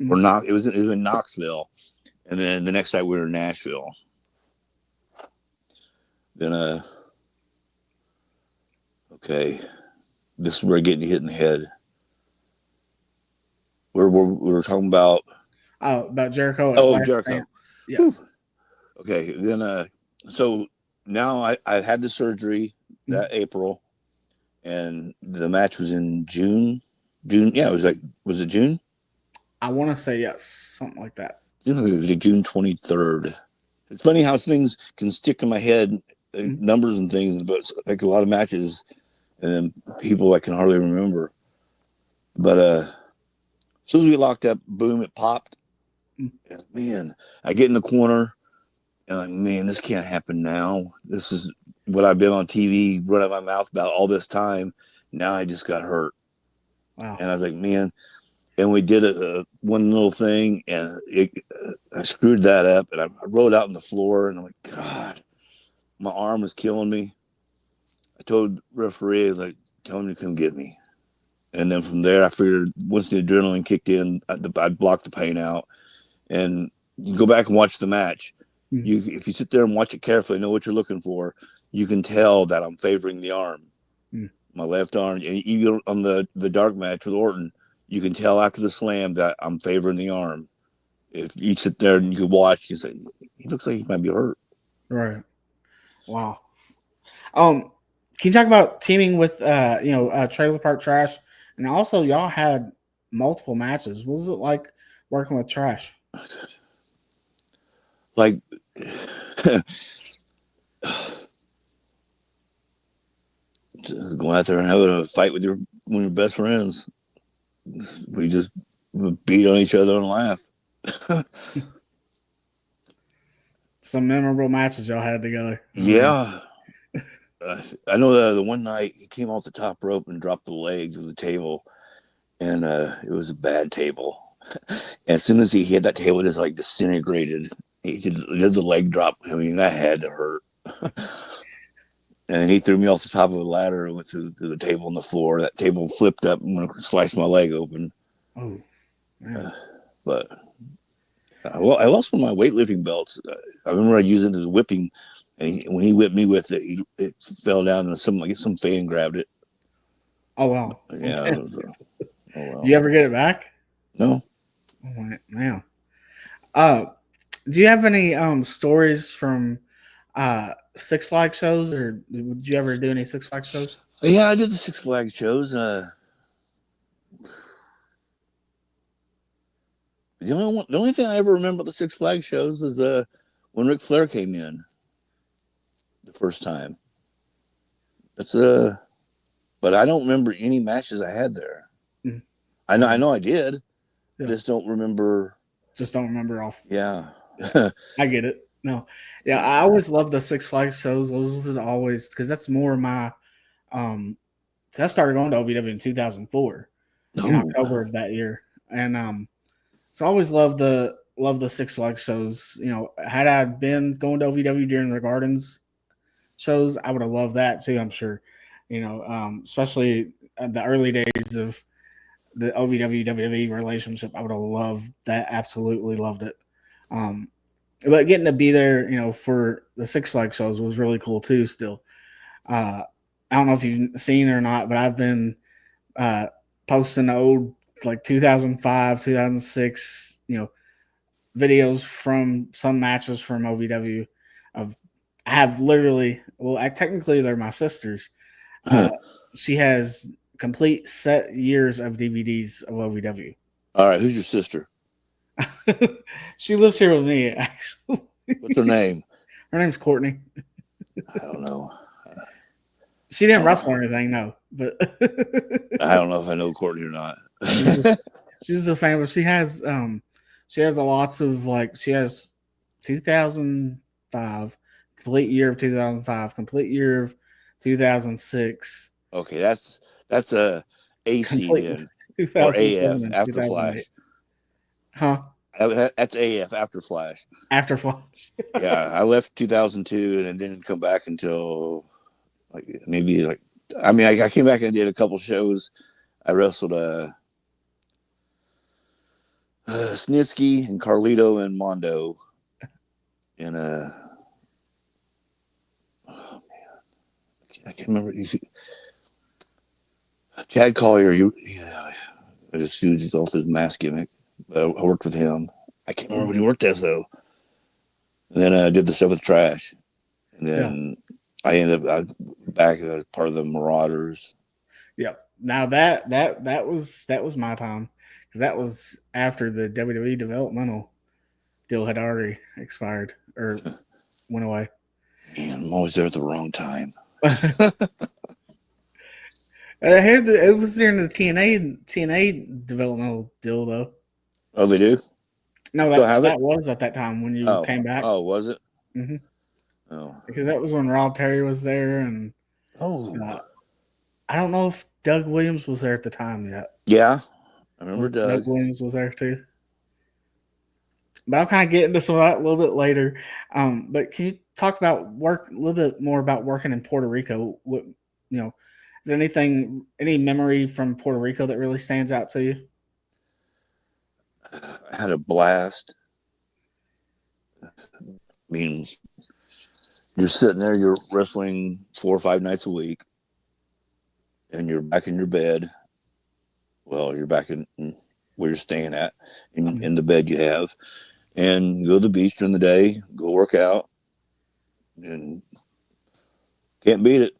or not. It was in Knoxville, and then the next night we were in Nashville. Then okay, this is where getting hit in the head. We were talking about Jericho. Jericho. Dance. Yes. Whew. Okay, then so now I had the surgery that April, and the match was in June. Yeah, was it June? I want to say yes, something like that. It was June 23rd. It's funny how things can stick in my head, numbers and things, but it's like a lot of matches, and then people I can hardly remember. But as soon as we locked up, boom, it popped. And man, I get in the corner, and I'm like, man, this can't happen now. This is what I've been on TV running my mouth about all this time. Now I just got hurt. Wow. And I was like, man. And we did one little thing, and I screwed that up, and I rolled out on the floor, and I'm like, God, my arm is killing me. I told referee, like, tell him to come get me. And then from there, I figured once the adrenaline kicked in, I'd block the pain out. And you go back and watch the match. If you sit there and watch it carefully, know what you're looking for, you can tell that I'm favoring the arm, my left arm. And even on the dark match with Orton, you can tell after the slam that I'm favoring the arm. If you sit there and you can watch, you say, he looks like he might be hurt. Right. Wow. Can you talk about teaming with Trailer Park Trash? And also y'all had multiple matches. What was it like working with Trash? Like going out there and having a fight with one of your best friends. We just beat on each other and laugh. Some memorable matches y'all had together. Yeah. I know the one night he came off the top rope and dropped the legs of the table, and it was a bad table. And as soon as he hit that table, it just like disintegrated. He did the leg drop. I mean, that had to hurt. And he threw me off the top of a ladder and went through the table on the floor. That table flipped up and sliced my leg open. Oh, man. But well, I lost one of my weightlifting belts. I remember I used it as whipping, and when he whipped me with it, it fell down and some fan grabbed it. Oh wow! Yeah. Oh, well. Do you ever get it back? No. Oh man. Do you have any stories from Six Flags shows, or would you ever do any Six Flags shows? Yeah, I did the Six Flags shows. The only thing I ever remember the Six Flags shows is when Ric Flair came in the first time. That's but I don't remember any matches I had there. Mm-hmm. I know I did. Yeah. I just don't remember. Just don't remember off. Yeah. I get it. No. Yeah, I always loved the Six Flags shows. Those was always, because that's more my I started going to OVW in 2004 in October of that year. And so I always loved the Six Flags shows. You know, had I been going to OVW during the Gardens shows, I would have loved that too, I'm sure. You know, especially the early days of the OVW WWE relationship, I would have loved that. Absolutely loved it. But getting to be there, you know, for the Six Flags shows was really cool too. Still, I don't know if you've seen it or not, but I've been posting old like 2005, 2006, you know, videos from some matches from OVW. I have literally, technically they're my sisters. She has complete set years of DVDs of OVW. All right, who's your sister? She lives here with me, actually. What's her name? Her name's Courtney. I don't know. She didn't wrestle or anything, no. But I don't know if I know Courtney or not. She's a fan, but she has lots of, like, she has 2005, complete year of 2005, complete year of 2006. Okay, that's a AC then, or AF after Flash. Huh? That's AF after Flash. After Flash. Yeah, I left 2002 and didn't come back until I came back and did a couple shows. I wrestled Snitsky and Carlito and Mondo in oh man, I can't remember. Chad Collier, I just used off his mask gimmick. I worked with him. I can't remember what he worked as though. And then I did the stuff with Trash, and then I ended up back as part of the Marauders. Yeah. Now that was my time, because that was after the WWE developmental deal had already expired or went away. Man, I'm always there at the wrong time. I heard that it was during the TNA developmental deal, though. Oh, they do? No, that was at that time when you came back. Oh, was it? Mm-hmm. Oh, because that was when Rob Terry was there, and I don't know if Doug Williams was there at the time yet. Yeah, I remember Doug Williams was there too. But I'll kind of get into some of that a little bit later. But can you talk about a little bit more about working in Puerto Rico? What, you know, is there any memory from Puerto Rico that really stands out to you? I had a blast. I mean, you're sitting there, you're wrestling 4 or 5 nights a week, and you're back in your bed. Well, you're back in where you're staying at, in the bed you have, and go to the beach during the day, go work out, and can't beat it.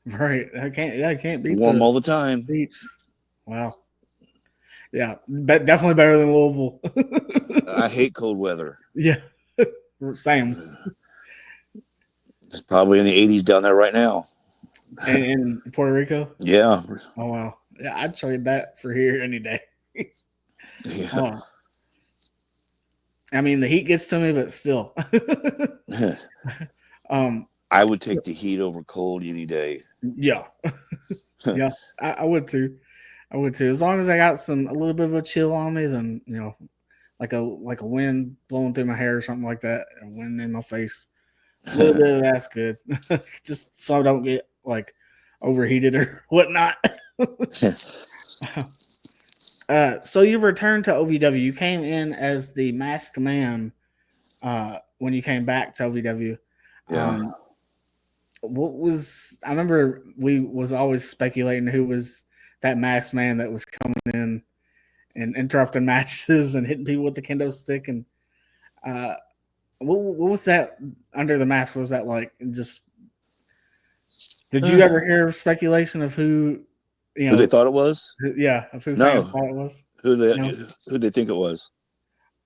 Right. I can't beat warm all the time. Beach. Wow. Yeah, definitely better than Louisville. I hate cold weather. Yeah, same. It's probably in the 80s down there right now. And in Puerto Rico? Yeah. Oh, wow. Yeah, I'd trade that for here any day. Yeah. I mean, the heat gets to me, but still. I would take the heat over cold any day. Yeah. Yeah, I would too. I would too. As long as I got a little bit of a chill on me, then like a wind blowing through my hair or something like that, and wind in my face. A little bit of that's good, just so I don't get like overheated or whatnot. So you've returned to OVW. You came in as the masked man when you came back to OVW. Yeah. I remember we was always speculating who was that masked man that was coming in and interrupting matches and hitting people with the kendo stick. And what was that under the mask? What was that like? Just did you ever hear speculation of who who they thought it was? Yeah, of who No. fans thought it was. Who they think it was?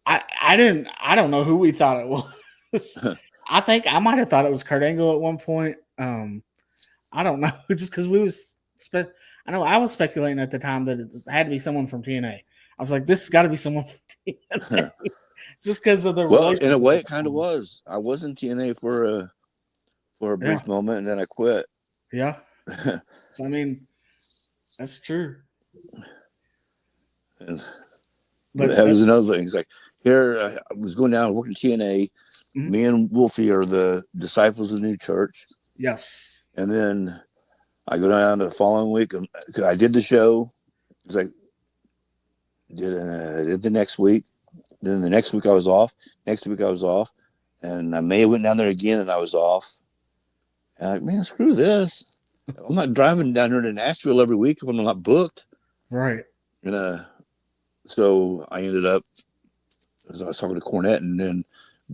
I don't know who we thought it was. I think I might have thought it was Kurt Angle at one point. I don't know, just because I know I was speculating at the time that it had to be someone from TNA. I was like, this has got to be someone from TNA, just because of the. Well, in a way, it kind of was. I was in TNA for a brief moment, and then I quit. Yeah. So I mean, that's true. But that was another thing. It's like here I was going down working TNA. Mm-hmm. Me and Wolfie are the disciples of the new church. Yes. And then I go down the following week. I did the show. It's like did the next week. Then the next week I was off. Next week I was off, and I may have went down there again and I was off. And I'm like, man, screw this. I'm not driving down here to Nashville every week when I'm not booked. Right. And so I ended up. I was talking to Cornette, and then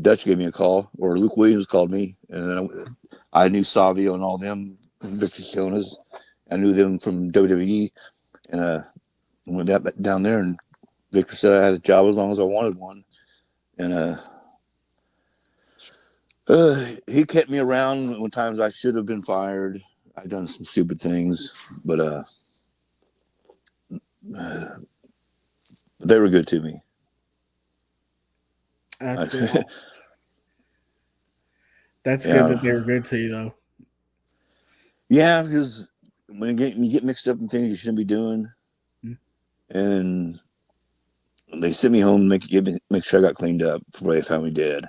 Dutch gave me a call, or Luke Williams called me, and then I knew Savio and all them, Victor Sionas. I knew them from WWE, and went down there, and Victor said I had a job as long as I wanted one, and he kept me around when times I should have been fired. I'd done some stupid things, but they were good to me. That's good. That's good that they were good to you, though. Yeah, because when you get mixed up in things you shouldn't be doing, and they sent me home to make sure I got cleaned up before they found me dead.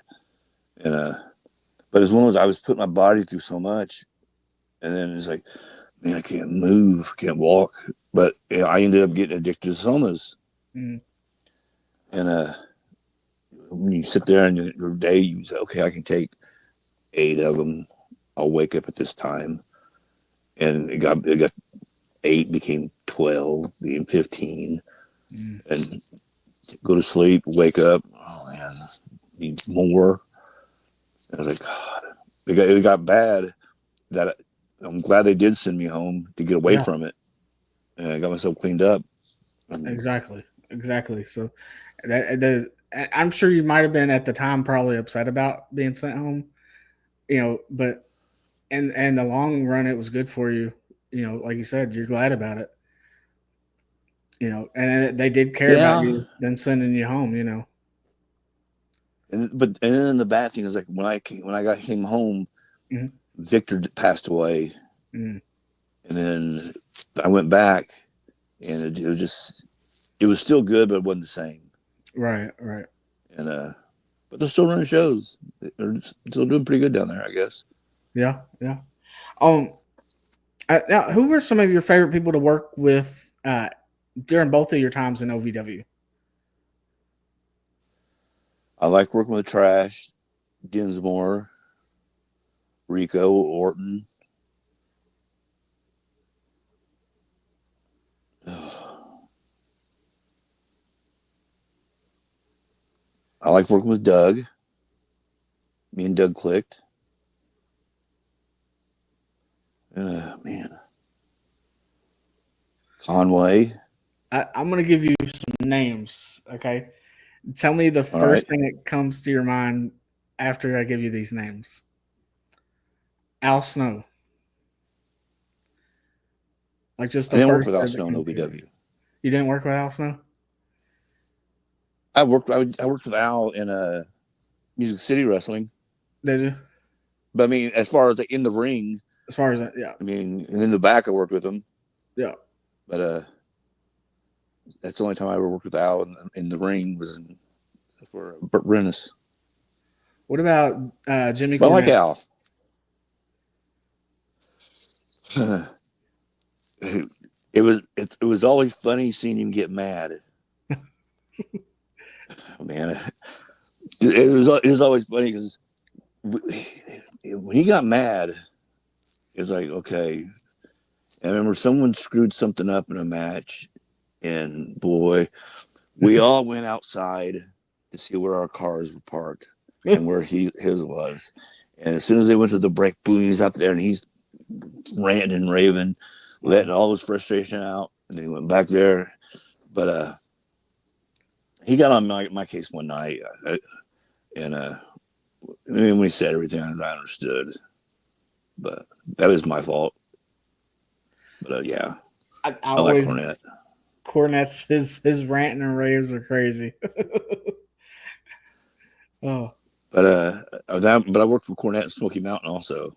And but as long as I was putting my body through so much, and then it's like, man, I can't move, can't walk. But I ended up getting addicted to somas. And when you sit there and your day, you say, okay, I can take 8 of them. I'll wake up at this time. And it got 8, became 12, became 15. And go to sleep, wake up. Oh, man, need more. I was like, God. It got bad that I'm glad they did send me home to get away from it. And I got myself cleaned up. Exactly. So I'm sure you might have been at the time probably upset about being sent home, but in the long run, it was good for you. Like you said, you're glad about it. And they did care about you, them sending you home. And then the bad thing is, like, when I came home, Victor passed away, and then I went back, and it was still good, but it wasn't the same. Right. And but they're still running shows. They're still doing pretty good down there, I guess. Yeah. Now, who were some of your favorite people to work with during both of your times in OVW? I like working with Trash, Dinsmore, Rico, Orton. I like working with Doug. Me and Doug clicked. Man. Conway. I'm going to give you some names, okay? Tell me the first thing that comes to your mind after I give you these names. Al Snow. Like just the I didn't first work with Al Snow in OVW. You didn't work with Al Snow? I worked with Al in Music City Wrestling. Did you? But I mean, as far as in the ring. As far as that, yeah. I mean, and in the back I worked with him. Yeah. But That's the only time I ever worked with Al in the ring was for Burt Rennis. What about Jimmy But I like Cornette? Al. It was always funny seeing him get mad. Man, it was always funny because when he got mad, it was like, okay. I remember someone screwed something up in a match, and boy, we all went outside to see where our cars were parked and where his was. And as soon as they went to the break, boom, he's out there and he's ranting and raving, letting all his frustration out. And then he went back there. But he got on my case one night, and when he said everything, I understood. But that was my fault. But yeah, I like always Cornette. Cornette's his ranting and raves are crazy. Oh, but I worked for Cornette and Smoky Mountain also.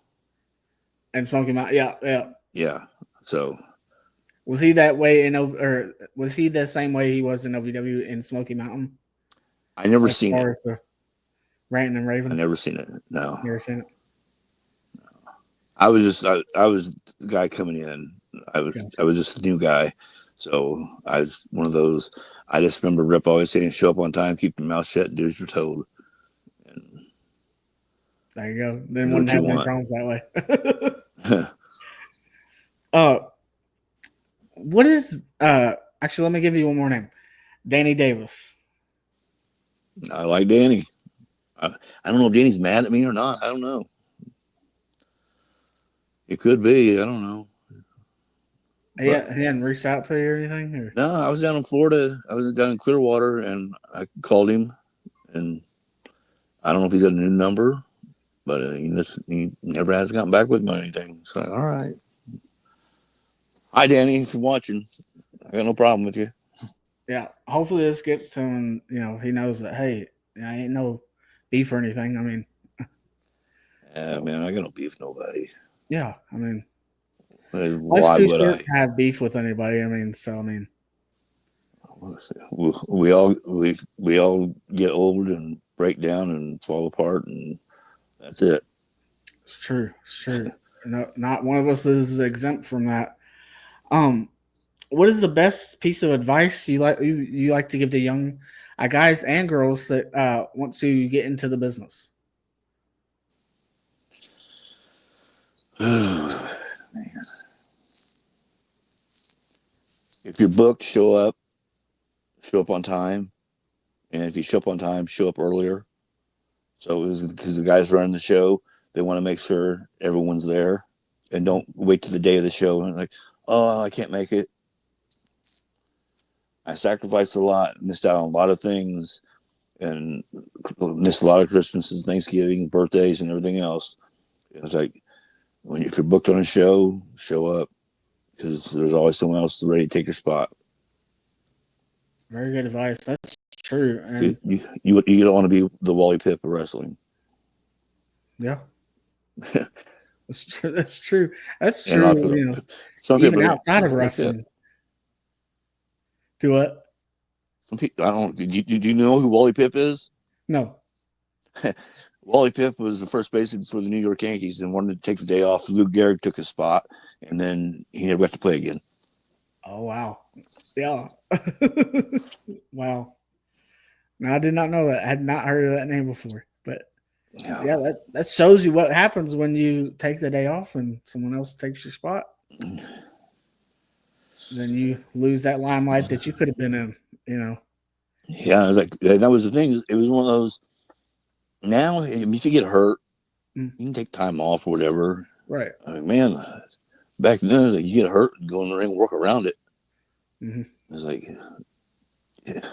And Smoky Mountain, yeah. So was he that way or was he the same way he was in OVW in Smoky Mountain? I never seen it. Ranting and raving. I never seen it. No. Never seen it. No. I was the guy coming in. I was just a new guy. So I was one of those. I just remember Rip always saying, "Show up on time, keep your mouth shut, and do as you're told." And there you go. Then wouldn't have any problems that way. What is actually? Let me give you one more name. Danny Davis. I like Danny. I don't know if Danny's mad at me or not. I don't know. It could be. I don't know. He hadn't reached out to you or anything? Or? No, I was down in Florida. I was down in Clearwater, and I called him, and I don't know if he's got a new number, but he never has gotten back with me or anything. So, all right. Hi, Danny, if you're watching. I got no problem with you. Yeah, hopefully this gets to him, and, he knows that, hey, I ain't no beef or anything. I mean. Yeah, man, I got no beef with nobody. Yeah, I mean. Why would I have beef with anybody? we all get old and break down and fall apart, and that's it. It's true. No, not one of us is exempt from that. What is the best piece of advice you like to give to young guys and girls that want to get into the business? Man. If you're booked, show up on time. And if you show up on time, show up earlier. So it was because the guys running the show, they want to make sure everyone's there and don't wait to the day of the show and like, oh, I can't make it. I sacrificed a lot, missed out on a lot of things, and missed a lot of Christmases, Thanksgiving, birthdays, and everything else. It's like, if you're booked on a show, show up. Because there's always someone else ready to take your spot. Very good advice. That's true. And you don't want to be the Wally Pipp of wrestling. Yeah, that's true. That's true. That's true. Even outside of wrestling. Do what? Some people, I don't. Do you know who Wally Pipp is? No. Wally Pipp was the first baseman for the New York Yankees and wanted to take the day off. Lou Gehrig took his spot, and then he never got to play again. Oh, wow. Yeah. Wow. No, I did not know that. I had not heard of that name before. But, yeah, that shows you what happens when you take the day off and someone else takes your spot. Then you lose that limelight that you could have been in, Yeah, it was like that was the thing. It was one of those. Now, if you get hurt, you can take time off or whatever. Right. I mean, man, back then, it was like you get hurt, go in the ring, work around it. Mm-hmm. It's like, yeah.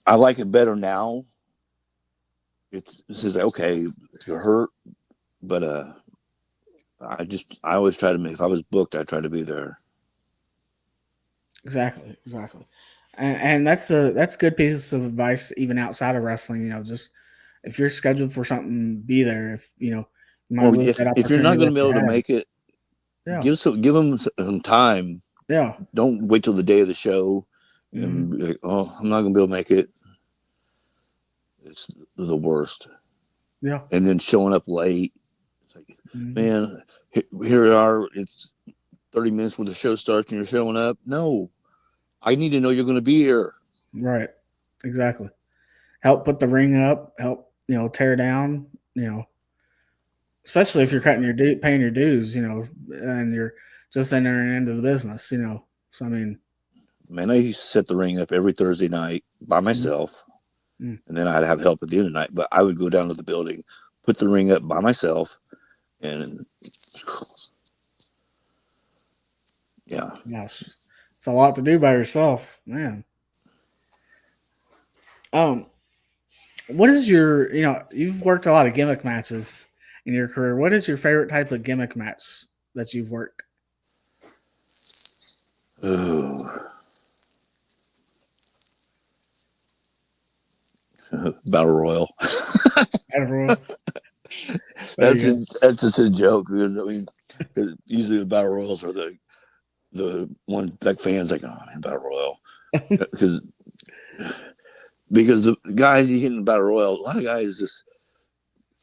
I like it better now. It's like, okay, you're hurt, but I always try to make. If I was booked, I try to be there. Exactly. And that's good pieces of advice, even outside of wrestling. Just if you're scheduled for something, be there. If you might if you're not going to be able to make it, give them some time Yeah. Don't wait till the day of the show and Mm-hmm. be like, oh, I'm not gonna be able to make it. It's the worst. Yeah. And then showing up late. It's like, Mm-hmm. man, here we are. It's 30 minutes when the show starts and you're showing up. No, I need to know you're going to be here. Right. Exactly. Help put the ring up. Help tear down. Especially if you're cutting your paying your dues. And you're just entering into the business. So I mean, Man, I used to set the ring up every Thursday night by myself, mm-hmm. and then I'd have help at the end of the night. But I would go down to the building, put the ring up by myself, and yeah. Gosh, it's a lot to do by yourself, man. What is your, you've worked a lot of gimmick matches in your career. What is your favorite type of gimmick match that you've worked? Oh. Battle Royal. Battle Royal. That's just a joke because usually the Battle Royals are the one like fans like, oh man, Battle Royal, because the guys you hit in the Battle Royal, a lot of guys just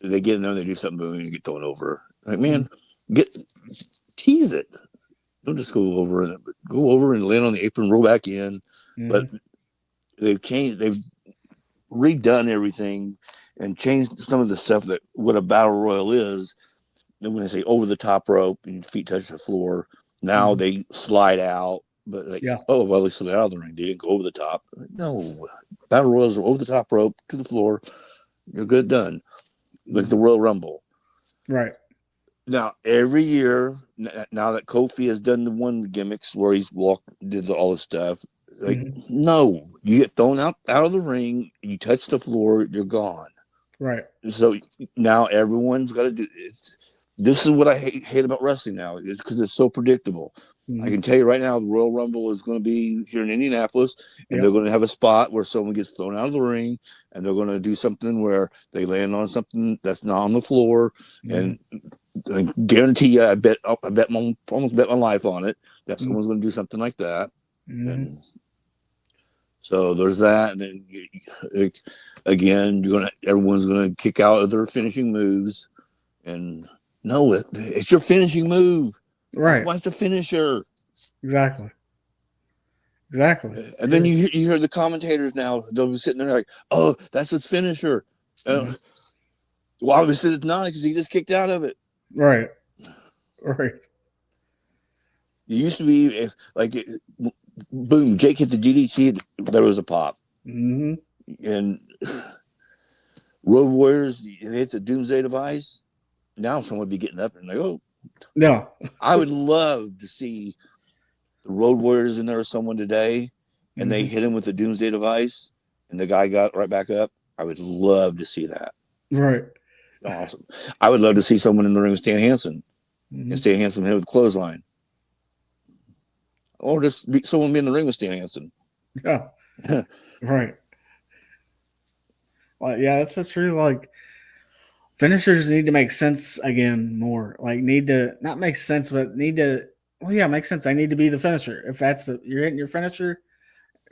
they get in there and they do something boom and you get thrown over. Like, man, tease it. Don't just go over and land on the apron, roll back in. Mm-hmm. But they've redone everything and changed some of the stuff that what a Battle Royal is. And when they say over the top rope and your feet touch the floor, now they slide out. But oh, well, they slid out of the ring. They didn't go over the top. No, Battle Royals are over the top rope to the floor. You're good, done. Like the Royal Rumble. Right. Now, every year, now that Kofi has done the one gimmicks where he's did all this stuff, like, no, you get thrown out of the ring, you touch the floor, you're gone. Right. So now everyone's got to do it. This is what I hate about wrestling now, is because it's so predictable. I can tell you right now, the Royal Rumble is going to be here in Indianapolis, and they're going to have a spot where someone gets thrown out of the ring, and they're going to do something where they land on something that's not on the floor, and I guarantee you, I almost bet my life on it that someone's going to do something like that. And so there's that, and then again, everyone's going to kick out of their finishing moves, and no, it's your finishing move. Right. Why it's a finisher? Exactly. And then you hear the commentators now. They'll be sitting there like, "Oh, that's its finisher." Well, obviously it's not because he just kicked out of it. Right. Right. It used to be boom, Jake hit the DDT. There was a pop. And Road Warriors, they hit the Doomsday Device. Now someone would be getting up and like, oh. No. I would love to see the Road Warriors in there with someone today, and they hit him with the Doomsday Device, and the guy got right back up. I would love to see that. Right. Awesome. I would love to see someone in the ring with Stan Hansen, and Stan Hansen hit with a clothesline. Or just someone be in the ring with Stan Hansen. Yeah. Right. Well, yeah, that's so true. Like, finishers need to make sense again more. Like, need to not make sense, but need to. Well, yeah, make sense. I need to be the finisher. If you're hitting your finisher,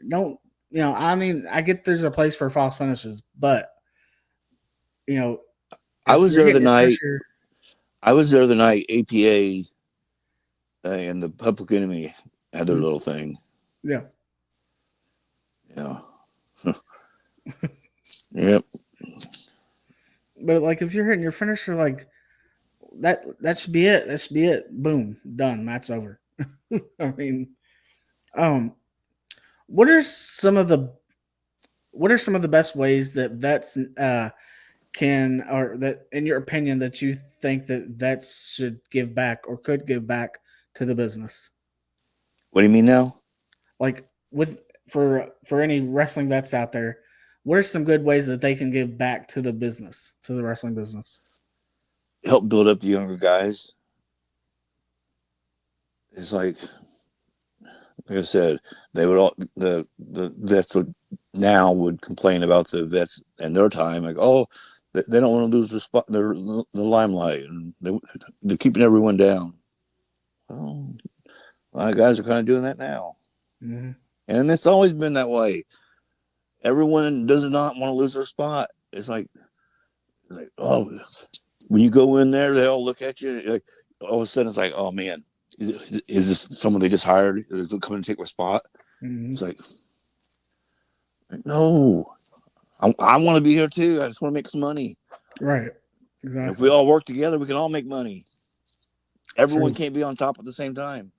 don't. I mean, I get there's a place for false finishes, but I was there the night. I was there the night APA and the Public Enemy had their little thing. Yeah. Yeah. Yep. But like, if you're hitting your finisher, like that should be it. That should be it. Boom, done. Match over. I mean, what are some of the best ways that vets can, or that, in your opinion, that you think that vets should give back or could give back to the business? What do you mean now? Like, for any wrestling vets out there, what are some good ways that they can give back to the business, to the wrestling business? Help build up the younger guys. It's like I said, they would all the vets would complain about the vets and their time, like, oh, they don't want to lose the limelight, and they're keeping everyone down. Oh, A lot of guys are kind of doing that now. Mm-hmm. And it's always been that way. Everyone does not want to lose their spot. It's like, oh, when you go in there, they all look at you. Like, all of a sudden, it's like, oh, man, is this someone they just hired? Is they coming to take my spot? Mm-hmm. It's like, no, I want to be here too. I just want to make some money. Right. Exactly. And if we all work together, we can all make money. Everyone True. can't be on top at the same time.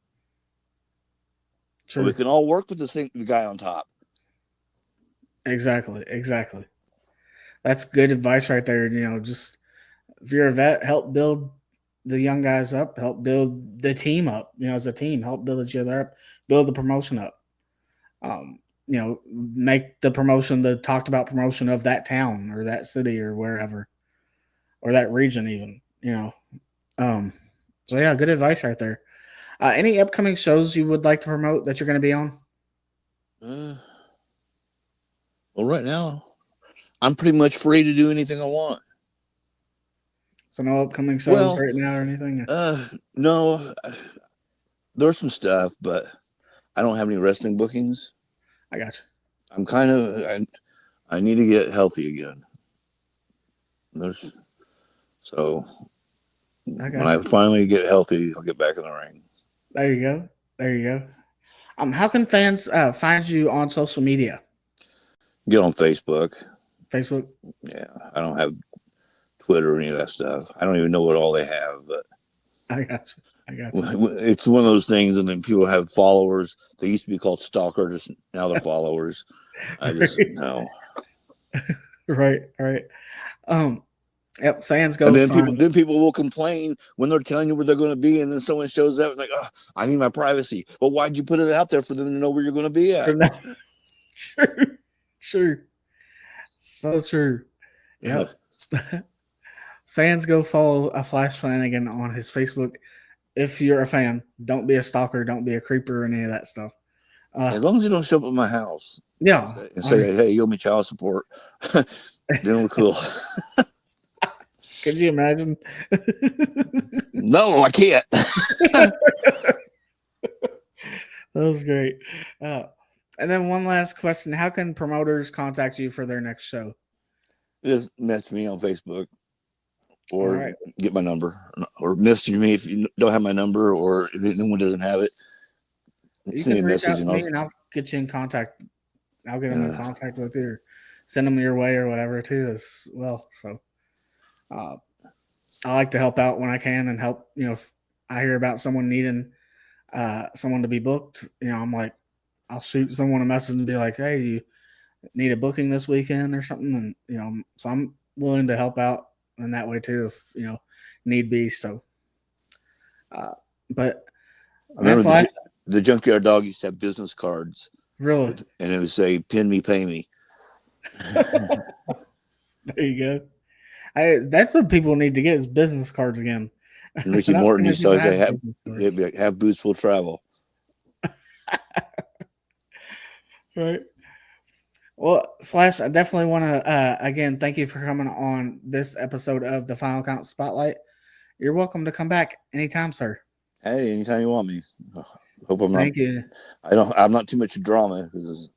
True. But we can all work with the guy on top. Exactly. That's good advice right there. Just if you're a vet, help build the young guys up, help build the team up, as a team, help build each other up, build the promotion up. Make the promotion the talked about promotion of that town or that city or wherever, or that region even, So yeah, good advice right there. Any upcoming shows you would like to promote that you're going to be on? Well, right now, I'm pretty much free to do anything I want. So no upcoming shows right now or anything? No. There's some stuff, but I don't have any wrestling bookings. I got you. I'm kind of I need to get healthy again. When I finally get healthy, I'll get back in the ring. There you go. How can fans find you on social media? Get on Facebook. Facebook? Yeah, I don't have Twitter or any of that stuff. I don't even know what all they have, but I got you. It's one of those things, and then people have followers. They used to be called stalkers. Now they're followers. I just know. Right. Yep. Fans go. And then people will complain when they're telling you where they're going to be, and then someone shows up and like, oh, I need my privacy. Well, why'd you put it out there for them to know where you're going to be at? True. So true. Yeah. Fans go follow Flash Flanagan on his Facebook. If you're a fan, don't be a stalker, don't be a creeper, or any of that stuff. As long as you don't show up at my house, yeah, and say, "Hey, you owe me child support," then we're cool. Could you imagine? No, I can't. That was great. And then one last question: how can promoters contact you for their next show? Just message me on Facebook. Or get my number, or message me if you don't have my number, or if anyone doesn't have it. You can reach out to me, and I'll get you in contact. I'll get them in contact with you, or send them your way, or whatever too as well. So, I like to help out when I can, and help. If I hear about someone needing someone to be booked, I'm like, I'll shoot someone a message and be like, "Hey, you need a booking this weekend or something?" And so I'm willing to help out in that way too, if need be. So, but I remember the Junkyard Dog used to have business cards. Really? And it would say, "Pin me, pay me." There you go. That's what people need to get is business cards again. And Ricky Morton used to always say, have boots will travel. Right. Well, Flash, I definitely want to, again, thank you for coming on this episode of the Final Count Spotlight. You're welcome to come back anytime, sir. Hey, anytime you want me. Hope I'm Thank you. I'm not too much drama, because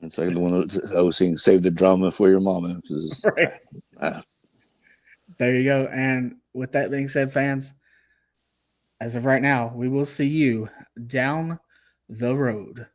it's like the one that I was saying, save the drama for your mama. Right. There you go. And with that being said, fans, as of right now, we will see you down the road.